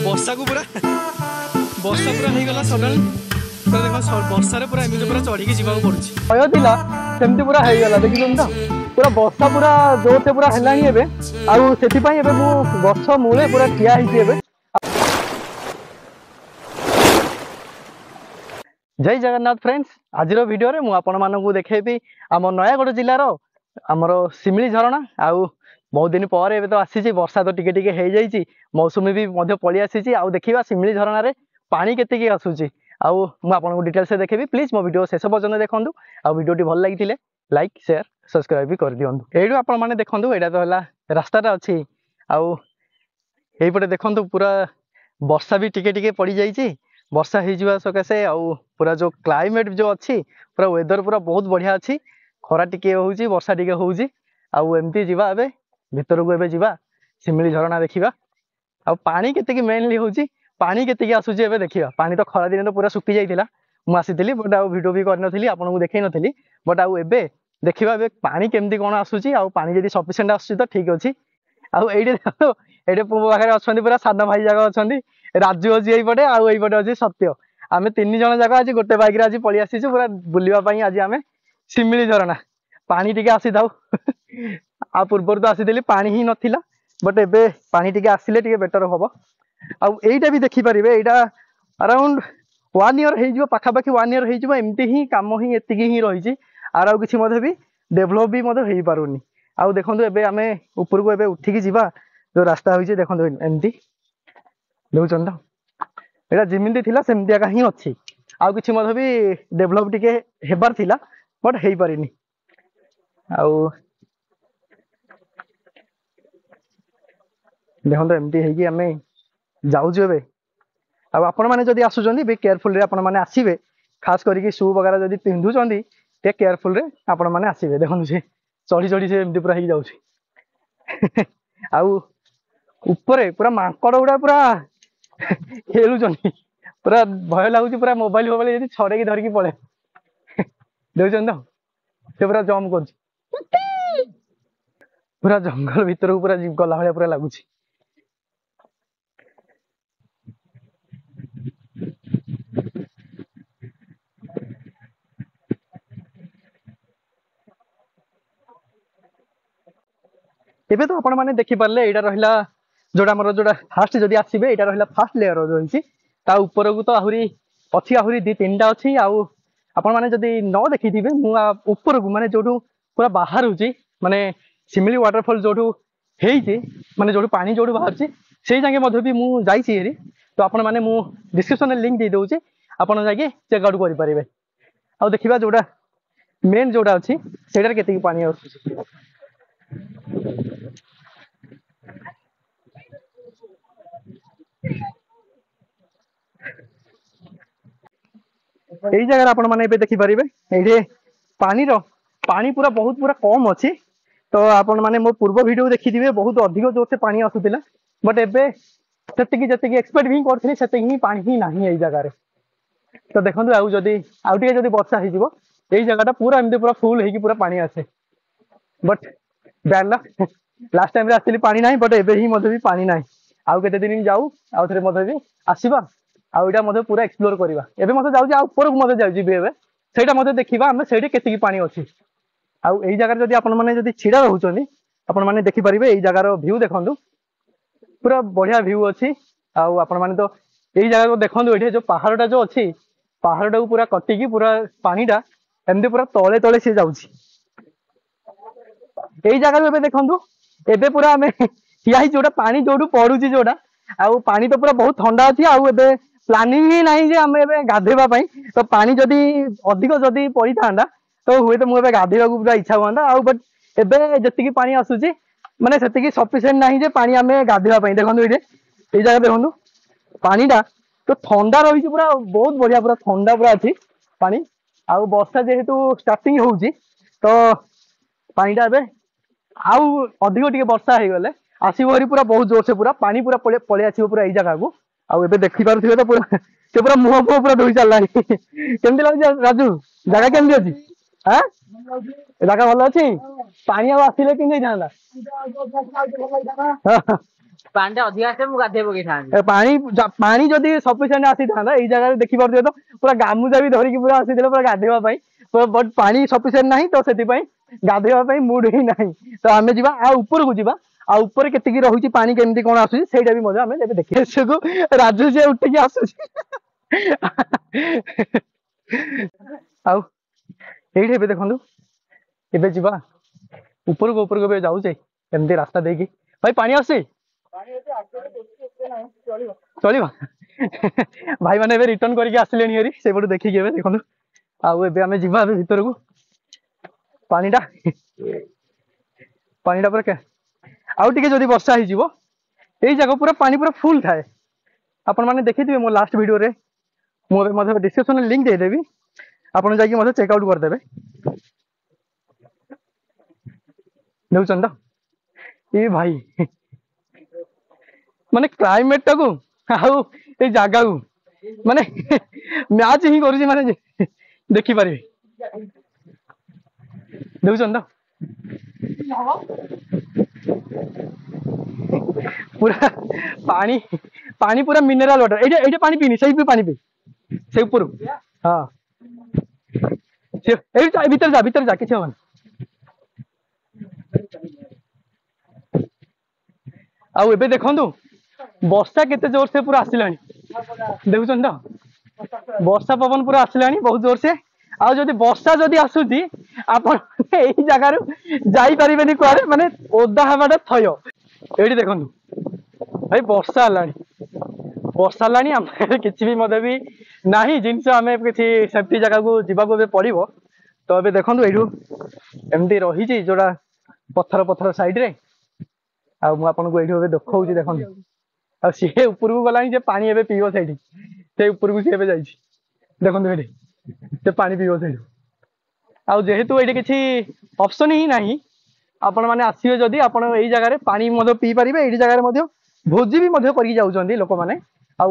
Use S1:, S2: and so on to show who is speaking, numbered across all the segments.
S1: वर्षा को पूरा वर्षा पूरा हो गला सडन पूरा देख वर्षा पूरा एमती पूरा चढ़ी जावाक पड़ुछि भय थिला सेमती पूरा हो गला देखिलुन त पूरा वर्षा पूरा जोर से पूरा हेलानी एबे आउ सेति पई एबे मु गछ मूले पूरा ठिया हिछि एबे। जय जगन्नाथ फ्रेंड्स आज वीडियो रे मु आपण मानकु देखेबी आम नयागढ़ जिल्लार आमर सिमिली झरणा आउ बहुत दिन पर एबे तो आसी वर्षा तो टिके टिके हो जाइए मौसुमी भी मध्य पलि आसी आउ देखिबा सिमिली झरणा रे पानी केते आसूची आउ मु आपनको डिटेल्स से देखेबी प्लीज मो वीडियो शेष पर्यंत देखंतु आ वीडियोटी भल लागिथिले लाइक शेयर सब्सक्राइब भी कर दियंतु। एडू आपण माने देखंतु एडा तो हला रास्ताटा अछि आउ एई पटे देखंतु पूरा वर्षा भी टिके टिके पड़ी जाइए वर्षा हो जावा सकाशे आउ पूरा जो क्लाइमेट जो अच्छी पूरा वेदर पूरा बहुत बढ़िया अच्छी खरा टिके होउची वर्षा टिके होउची आउ एमती जीवा एबे भीतर को एबे जीवा सिमिली झरणा देखिबा आ पानी केते मेनली होउची पानी केते आसुची एबे देखिबा पानी तो खरा दिन तो पूरा सुकी जाइतिला मु आसीतिली बट आ वीडियो भी कर नथिली आपन को देखै नथिली बट आउ एबे देखिबा एबे पानी केमती कोन आसुची आ पानी जदी सफिशिएंट आसुची तो ठीक अछि आउ एडे एडे पुबो पाखरे अछंती पूरा सानो भाई जागा अछंती राजू अछि एई पटे आउ एई पटे अछि सत्य आमे तीन जण जागा आज गोटे बाइक रे आज पळि आसीछु पूरा बुलिबा पई आज आमे सिमिली झरणा पानी टिके आसी थाउ आ पूर्वर तो आसीतिली पानी ही नथिला बट एबे पानी टिके आसिले टिके बेटर होबो आ एईटा भी देखि परिबे एईटा अराउंड 1 ईयर हे जिवो पाखा पाखी 1 ईयर हे जिवो एमती ही काम ही एतिकी ही रही छि आर आउ किछि मधे भी डेवलप भी मधे हेई पारुनी आउ देखंतु एबे आमे ऊपर को एबे उठिकी जिबा जो रास्ता होई छि देखंतु एमती देउचन त एटा जिमिंती थिला सेमतिया का ही अछि आउ किछि मधे भी डेवलप टिके हेबार थिला बट हेई पारिनी आउ देखो एमती है कि आमे जाऊँ एबे अब आपण माने जदी आसुचंदी बे केयरफुल रे आपण माने आसीबे खास करी शू वगैरह जदी पिंधुचंदी ते केयरफुल रे आपण माने आसीबे देखो से चढ़ी चढ़ी से एमती पूरा ही जाउछि आउ ऊपर पूरा मांकड़ उडा पूरा खेलुचंदी पूरा भय लागुछि पूरा मोबाइल जदी छड़े की धर की पळे देउचंद से पूरा जंप करछि पूरा जंगल भीतर को पूरा गला भलिया पूरा लागुछि। एबे तो आपण माने देखि परले एटा रहिला जोडा हमर जोडा फास्ट जदी आसीबे एटा रहिला फास्ट लेयर रहिछि ता ऊपर को तो आहुरी अछि आहुरी दी तीनटा अछि आउ आपण माने जदी न देखि दिबे मु ऊपर को माने जोडू पूरा बाहर होछि माने सिमिली वाटरफॉल जोडू हेइछि माने जोडू पानी जोडू बाहरछि सेही जाके मधे भी मु जाइछि हेरी तो आपण माने मु डिस्क्रिप्शन में लिंक दे दोछि आपण जाके चेक आउट करि परिबे आ देखिबा जोडा मेन जोडा अछि सेडर केते पानी आउछि यही जगह आपण माने देखि परिबे एठे पानी पूरा बहुत पूरा कम अछि तो आपण माने मो पूर्व वीडियो देखि दिबे बहुत अधिक जोर से पानी आसुतिला बट एबे सेतिकी जतिकी एक्सपेक्ट भी करथिनी सेतिकी ही पानी ही नाही एई जगह रे तो देखंतु आउ टिके जदी वर्षा हे जिवो एई जगहटा पूरा एमते पूरा फुल हेकी पूरा पानी आसे but bad luck last time रे आस्तिली पानी नाही बट एबे ही मधे भी पानी नाही आउ केते दिन जाऊ आउ थरे मधे भी आसीबा आउ एटा मधे पूरा एक्सप्लोर करबा एबे मधे जाउ आ ऊपर को मधे जाउ जिबे एबे सेटा मधे देखिबा हम सेठी केते की पानी अछि आउ एई जगह जदी आपण माने जदी छिडा रहउचनी आपण माने देखि परिबे एई जगह रो व्यू देखंतु पूरा बढ़िया व्यू अछि आउ आपण माने तो एई जगह को देखंतु एठी जो पहाड़टा जो अछि पहाड़टा को पूरा कट्टी की पूरा पानीटा एमते पूरा तळे तळे से जाउछि एई जगह एबे देखंतु एबे पूरा हमें हियाही जोडा पानी जोडू पडुची जोडा आउ पानी तो पूरा बहुत ठंडा अछि आउ एबे प्लानिंग ही नाही जे हमें एबे गाधेबा पई तो पानी जदी अधिक जदी पड़ी थांदा तो हुए तो मु एबे गाधेबा को पूरा इच्छा होंदा आउ बट एबे जतिकी पानी आसुची माने सेतिकी सफिशिएंट नाही जे पानी हमें गाधेबा पई देखंतु एठे एई जगह देखंतु पानीटा तो ठंडा रही पूरा बहुत बढ़िया पूरा ठंडा पूरा अछि पानी आउ वर्षा जेहेतु स्टार्टिंग होउची तो पानीटा एबे आउ अधिक टिके वर्षा हे गले आसीबो हरी पूरा बहुत जोर से पूरा पानी पूरा पळे आसीबो पूरा एई जगह को आउ एबे देखि पारुथिबे तो पूरा से पूरा मुह फुह पूरा धोई सारानी केमती लगे राजू जगह केमती अच्छी हाँ जगह भल अच्छी पानी आसिले कि था
S2: पानी अधिक आसे मु गाधे पकई था
S1: पानी जदि सफिसीयंट आसी था ये जगह देखी पारे तो पूरा गामुछा भी धरिकी पूरा आसी पूरा गाधेवा बट पानी सफिसीयंट नहीं तो से गाधेवा मूड ही नहीं तो आम जा ऊपर को जा ऊपर केतिकी रहुची पानी केमती कौन आसुची सेटा भी मजा आमे देखिए को राजू से उठिकी आसुची आउ एठे बे देखंतु एबे जिबा ऊपर को बे जाउचे एमती रास्ता देकी भाई पानी आसी चलिबा भाई माने रिटर्न करके आसलेनी हेरी से पटु देखिके एबे देखंतु आउ एबे आमे जिबा एबे भीतर को पानीटा पूरा के आउ टिके जदि वर्षा ही जीवो एई जगह पूरा पानी पूरा फुल थाए आपण माने देखिथिबे मो लास्ट वीडियो रे मो एबे मधे डिस्क्रिप्शन लिंक दे देबी आपण जाके मधे चेक आउट कर देबे देउछन त ए भाई माने क्लाइमेट टाको आउ ए जागा को माने मैच ही करूची माने देखि पारिबे देउछन त पूरा पानी पानी पूरा मिनरल वाटर एटा एटा पानी पीनी सही पे पानी पी से ऊपर हां से ए भीतर जा किछ होवन आउ एबे देखंतु वर्षा केते जोर से पूरा आसिलानी देखुछन त वर्षा पवन पूरा आसिलानी बहुत जोर से आ जदि वर्षा जदि आसुची आपण एई जगह रु जाई परिबेनी कुआरे माने ओदा हवाटा थयो एडी देखंतु भाई वर्षा लानी हम किछि भी मदे भी नाही जिंस हमें किछि सेफ्टी जगह को जीवा को पड़िबो तो एबे देखंतु एडू एमडी रही छी जोडा पत्थर साइड रे आ मु आपन को एडू एबे देखौची देखंतु आ से ऊपर को गलानी जे पानी एबे पीबो सेठी से ऊपर को से एबे जाई छी देखंतु एडी से पानी पीबो सेठी आ जेहेतु एडी किछि ऑप्शन ही नाही आपण माने आसीबे जदी आपण एई जगह रे पानी मधे पी परिबे एई जगह रे मधे भोजी भी मधे करी जाउचंदी लोक माने आ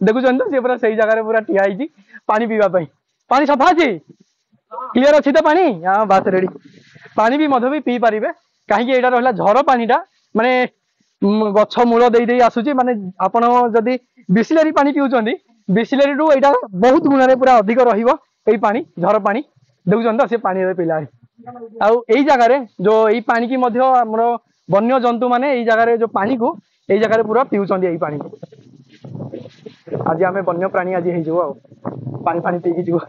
S1: देखुचंदी से पूरा सही जगह रे पूरा टिया ही पानी पीवा पई पानी सफा छी क्लियर अछि त पानी हां बात रेडी पानी भी मधे भी पी परिबे काहे कि एटा रहला झरो पानीटा माने गछ मूल देई देई आसुची माने आपण जदी बिसलेरी पानी पिउचंदी बिसलेरी रु एटा बहुत गुण रे पूरा अधिक रहिबो एई पानी झरो पानी देखुचंदी से पानी रे पिला आउ एई जगह रे जो एई पानी की मध्य हमरो वन्य जंतु माने एई जगह रे जो पानी को एई जगह रे पूरा पिउचंदी एई पानी को आज आमे वन्य प्राणी आज हे जो पानी पानी पी की जो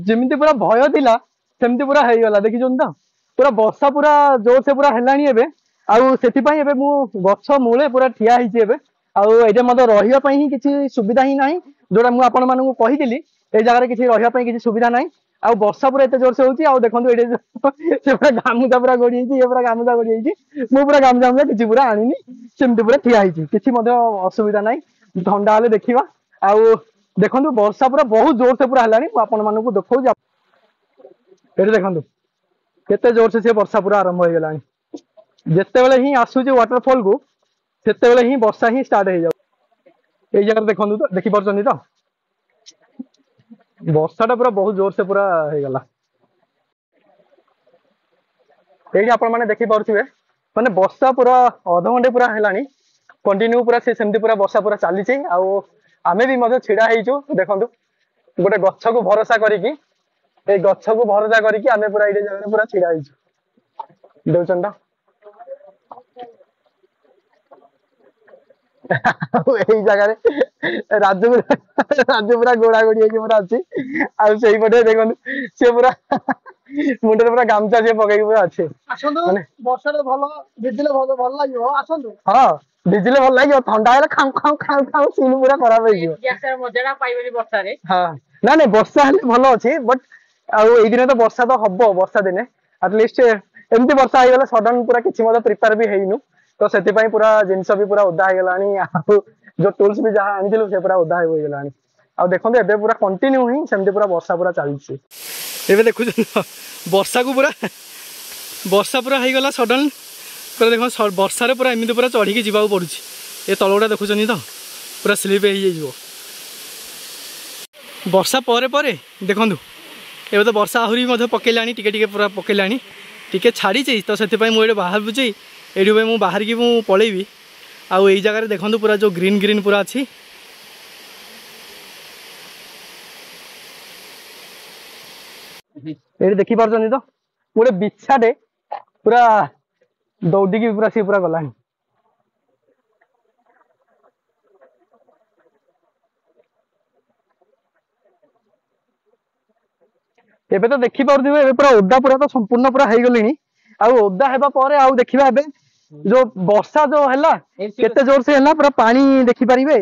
S1: जेमिति पूरा भय दिला सेमिति पूरा हेई गला देखि जोन त पूरा वर्षा पूरा जोर से पूरा हेलानी एबे आउ सेति पई एबे मु गछ मूले पूरा ठिया हिची एबे आउ एटे मद रहिया पई ही किछि सुविधा ही नाही जोडा मु आपण मानू कहि दिली ए जगह रे किछि रहिया पई किछि सुविधा नाही आ वर्षा पूरा एते जोर से होची आ देखंतु एटे से पूरा गामुजा पूरा गडी हिची ए पूरा गामुजा गडी हिची मु पूरा गामुजा किछि पूरा आनिनी सेमति पूरा ठिया हिची किछि मद असुविधा नाही ठंडा हले देखिबा आ देखंतु वर्षा पूरा बहुत जोर से पूरा हलानी मु आपण मानू देखौ जा एटे देखंतु केते जोर से वर्षा पूरा आरंभ हो गलानी जेते बेले ही आसुची वाटरफॉल को सेते बेले ही वर्षा ही स्टार्ट हो जाउ ए जगह देखंतु तो देखि परचंदी तो वर्षाटा पूरा बहुत जोर से पूरा हो गला एठी आपण माने देखि परथिबे माने वर्षा पूरा आधा घंटे पूरा हेलानी कंटिन्यू पूरा से सेमती पूरा वर्षा पूरा चली छी आ आमे भी मधे छिड़ा हेइचु देखंतु गोटे गच्छ को भरोसा करिकी ए गच्छ को भरोसा करिकी आमे पूरा एठी जगह पूरा छिड़ा हेइचु देउचंदा एई जगह रे राजू पूरा गोड़ा गोड़ी हेकी पूरा अछि आ सेही पटे देखंतु से पूरा मुंडे पूरा गामचा जे पकई पूरा अछि
S2: आसंदो वर्षा रे भलो भिजिले भलो लागियो आसंदो
S1: हां भिजिले भलो लागियो ठंडा हेले खाऊ सीन पूरा खराब हे जियो
S2: ग्यास मजाडा पाइबेनी वर्षा रे
S1: हां ना नहीं वर्षा हेले भलो अछि बट आ एई दिन तो वर्षा तो हबो वर्षा दिने एटलीस्ट एमती वर्षा आइ गले सडन पूरा किछि मद प्रिपेयर भी हेइनु तो सेति पई पूरा जिंस भी पूरा ओदा हे गलानी आ जो टूल्स भी जहां आनिदिलु से पूरा ओदा हो गलानी आ देखंतु एबे पूरा कंटिन्यू ही सेमती पूरा वर्षा पूरा चलछि एबे देखु वर्षा को पूरा हे गला सडन पूरा देखो वर्षा रे पूरा एमिति पूरा चढ़ी की जीवा पड़ुछि ए तलगुडा देखुछनी तो पूरा स्लिप हे जिवो ବର୍ଷା ପରେ ପରେ ଦେଖନ୍ତୁ ଏବେ ତ ବର୍ଷା ଆହୁରି ମଧ୍ୟ ପକେଇଲାଣି ଟିକେ ଟିକେ ପୁରା ପକେଇଲାଣି ଟିକେ ଛାଡ଼ିଛି ତ ସେଥିପାଇଁ ମୁଁ ଏଠି ବାହାରୁଛି ଏଇଠି ମୁଁ ବାହାରିକି ମୁଁ ପଳେଇବି ଆଉ ଏଇ ଜାଗାରେ ଦେଖନ୍ତୁ ପୁରା ଯେଉଁ ଗ୍ରୀନ୍ ଗ୍ରୀନ୍ ପୁରା ଅଛି ଏଇଠି ଦେଖିପାରୁଛନ୍ତି ତ ଗୋଟେ ବିଛାଟେ ପୁରା ଦୌଡ଼ିକି ପୁରା ସିଏ ପୁରା ଗଲାଣି ଏବେ ତ ଦେଖିପାରୁଥିବେ ଏବେ ପୁରା ଓଦା ପୁରା ତ ସମ୍ପୂର୍ଣ୍ଣ ପୁରା ହେଇଗଲିଣି ଆଉ ଓଦା ହେବା ପରେ ଆଉ ଦେଖିବା ଏବେ ଯୋଉ ବର୍ଷା ଯୋଉ ହେଲା କେତେ ଜୋରସେ ହେଲା ପୁରା ପାଣି ଦେଖିପାରିବେ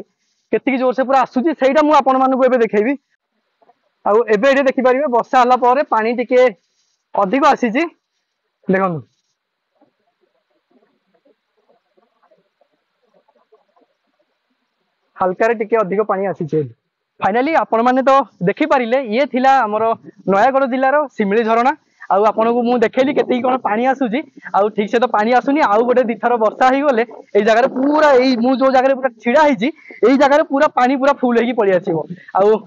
S1: କେତିକି ଜୋରସେ ପୁରା ଆସୁଛି ସେଇଟା ମୁଁ ଆପଣ ମାନଙ୍କୁ ଏବେ ଦେଖେଇବି ଆଉ ଏବେ ଏଠି ଦେଖିପାରିବେ ବର୍ଷା ହେଲା ପରେ ପାଣି ଟିକେ ଅଧିକ ଆସିଛି ଦେଖନ୍ତୁ ହାଲକାରେ ଟିକେ ଅଧିକ ପାଣି ଆସିଛି फाइनाली आपण मैंने तो देखिपारे ये थिला आमर नयागढ़ जिलार सिमिली झरणा आउ आपको मुझे देखली के कौन पानी आसूसी आउ ठीक से तो पानी आसुनी आउ गोटे दिथर वर्षा हो गले जगह पूरा मु जो जगह पूरा छिड़ा यही जगह पूरा पानी पूरा फुल हो पलि आसो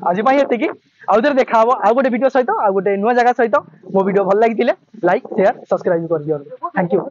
S1: आज ये आउ थे देखा आउ गोटे वीडियो सहित आउ गोटे नुआ जगह सहित मो वीडियो भल लगी लाइक शेयर सब्सक्राइब कर दियो थैंक यू।